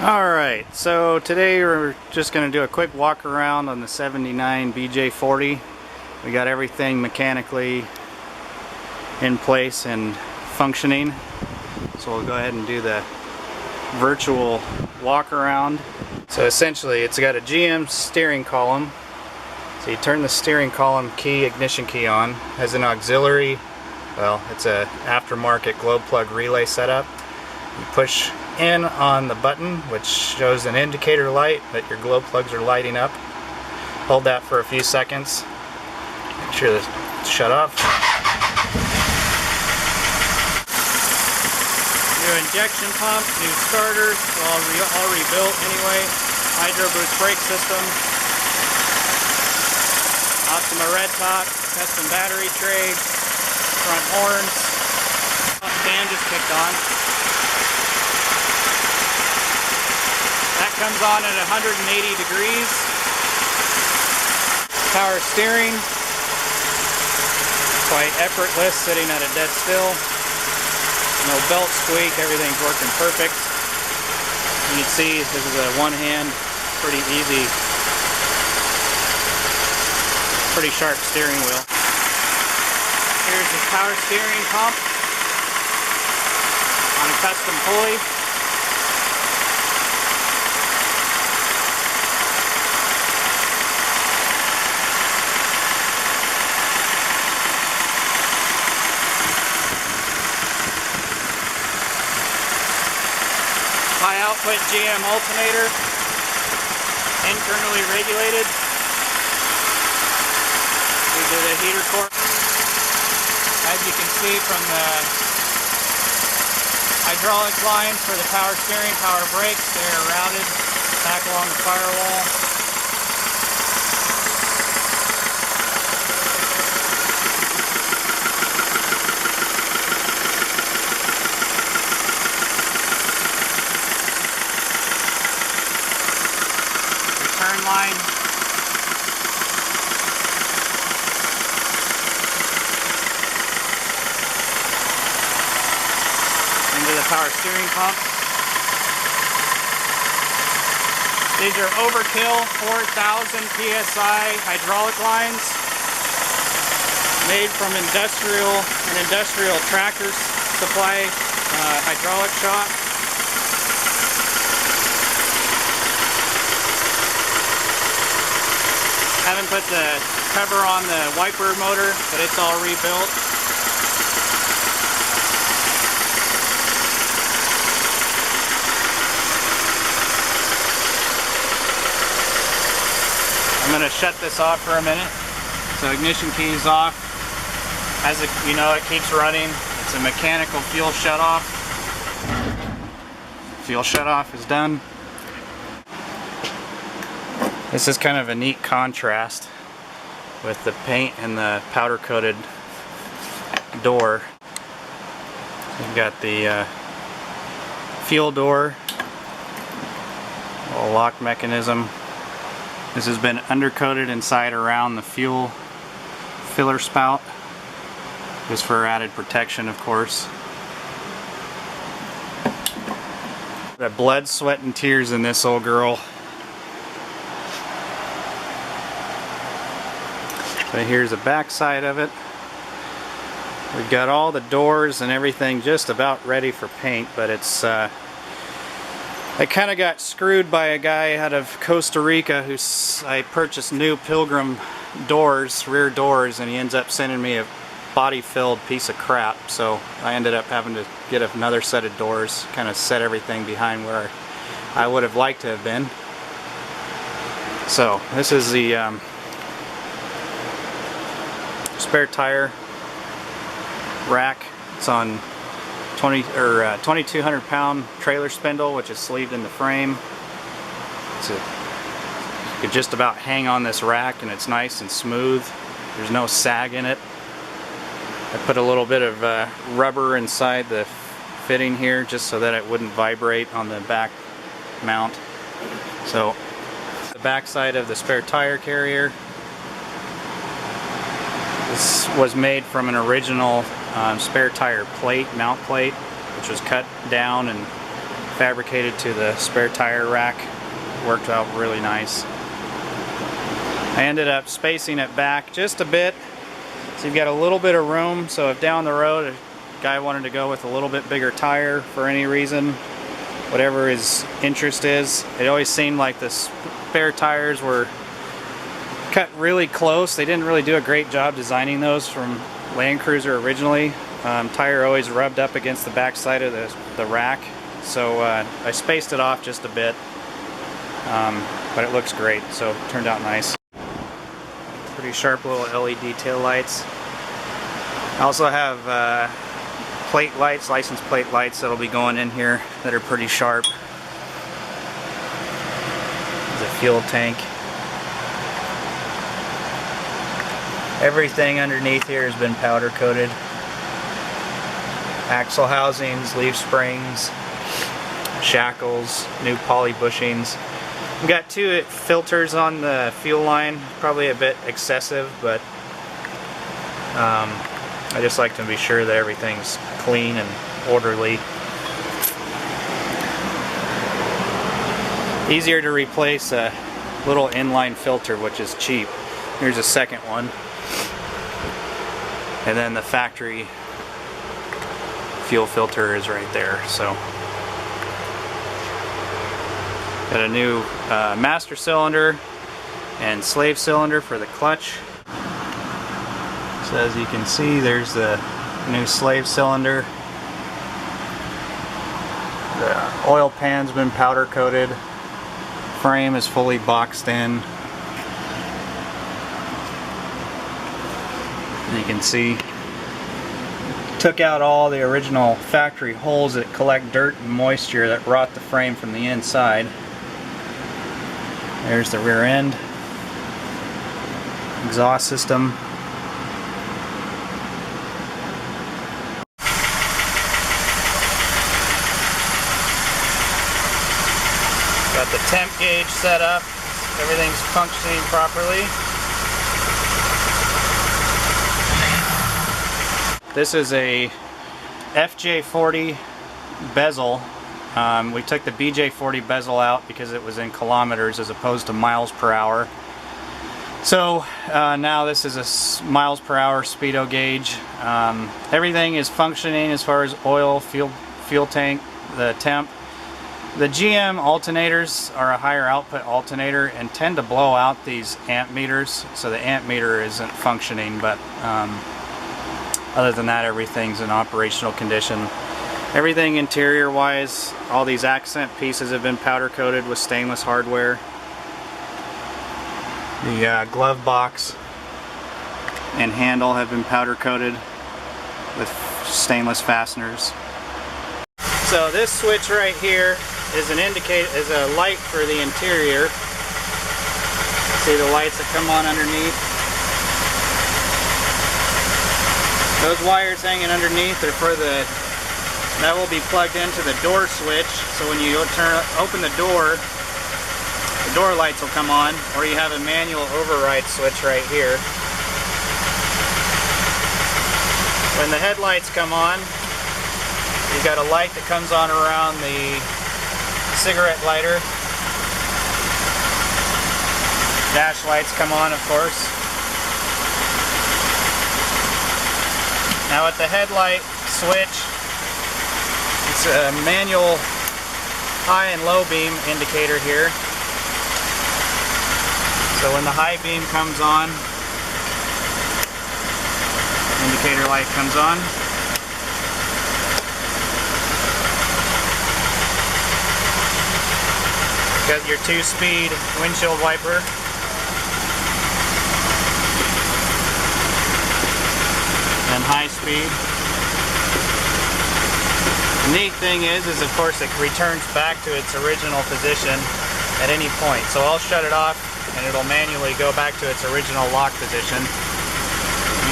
Alright, so today we're just going to do a quick walk around on the 79 BJ40. We got everything mechanically in place and functioning. So we'll go ahead and do the virtual walk around. So essentially it's got a GM steering column. So you turn the steering column key, ignition key on. Has an auxiliary, well, it's a aftermarket glow plug relay setup. You push in on the button, which shows an indicator light that your glow plugs are lighting up. Hold that for a few seconds. Make sure to shut off. New injection pump, new starters, all rebuilt anyway. Hydro boost brake system. Optima red top, custom battery tray, front horns. Fan just kicked on. That comes on at 180 degrees. Power steering. Quite effortless, sitting at a dead still. No belt squeak, everything's working perfect. You can see this is a one hand, pretty easy, pretty sharp steering wheel. Here's the power steering pump on a custom pulley. High output GM alternator, internally regulated. These are the heater core. As you can see from the hydraulic lines for the power steering, power brakes, they're routed back along the firewall. Turn line. Into the power steering pump. These are overkill 4,000 PSI hydraulic lines made from an industrial tractor supply hydraulic shop. Haven't put the cover on the wiper motor, but it's all rebuilt. I'm going to shut this off for a minute. So ignition key is off. As you know, it keeps running. It's a mechanical fuel shutoff. Fuel shutoff is done. This is kind of a neat contrast with the paint and the powder coated door. You've got the fuel door, little lock mechanism. This has been undercoated inside around the fuel filler spout, just for added protection, of course. Got blood, sweat, and tears in this old girl. But here's the back side of it. We've got all the doors and everything just about ready for paint, but it's I kind of got screwed by a guy out of Costa Rica I purchased new Pilgrim doors, rear doors, and he ends up sending me a body-filled piece of crap. So I ended up having to get another set of doors, kind of set everything behind where I would have liked to have been. So this is the spare tire rack. It's on 2,200 pound trailer spindle, which is sleeved in the frame. You could just about hang on this rack and it's nice and smooth. There's no sag in it. I put a little bit of rubber inside the fitting here just so that it wouldn't vibrate on the back mount. So the back side of the spare tire carrier. This was made from an original spare tire plate, mount plate, which was cut down and fabricated to the spare tire rack. Worked out really nice. I ended up spacing it back just a bit, so you've got a little bit of room, so if down the road a guy wanted to go with a little bit bigger tire for any reason, whatever his interest is. It always seemed like the spare tires were cut really close. They didn't really do a great job designing those from Land Cruiser originally. Tire always rubbed up against the back side of the rack, so I spaced it off just a bit, but it looks great, so it turned out nice. Pretty sharp little LED tail lights. I also have plate lights, license plate lights that'll be going in here that are pretty sharp. There's a fuel tank. Everything underneath here has been powder coated. Axle housings, leaf springs, shackles, new poly bushings. We've got 2 filters on the fuel line, probably a bit excessive, but I just like to be sure that everything's clean and orderly. Easier to replace a little inline filter, which is cheap. Here's a second one. And then the factory fuel filter is right there. So got a new master cylinder and slave cylinder for the clutch. So as you can see, there's the new slave cylinder. The oil pan's been powder coated. Frame is fully boxed in. As you can see, took out all the original factory holes that collect dirt and moisture that rot the frame from the inside. There's the rear end, exhaust system. Got the temp gauge set up, everything's functioning properly. This is a FJ40 bezel. We took the BJ40 bezel out because it was in kilometers as opposed to miles per hour. So now this is a miles per hour speedo gauge. Everything is functioning as far as oil, fuel tank, the temp. The GM alternators are a higher output alternator and tend to blow out these amp meters, so the amp meter isn't functioning, but other than that, everything's in operational condition. Everything interior wise, all these accent pieces have been powder coated with stainless hardware. The glove box and handle have been powder coated with stainless fasteners. So this switch right here is is a light for the interior. See the lights that come on underneath? Those wires hanging underneath are for that will be plugged into the door switch, so when you open the door lights will come on, or you have a manual override switch right here. When the headlights come on, you've got a light that comes on around the cigarette lighter. Dash lights come on, of course. Now at the headlight switch, it's a manual high and low beam indicator here. So when the high beam comes on, indicator light comes on. Got your 2-speed windshield wiper. And high speed. The neat thing is of course it returns back to its original position at any point. So I'll shut it off and it'll manually go back to its original lock position.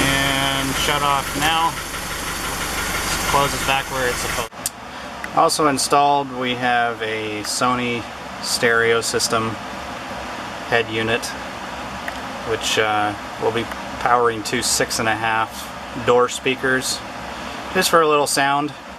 And shut off now. Closes back where it's supposed to. Also installed, we have a Sony stereo system head unit, which will be powering 2 6.5 door speakers just for a little sound.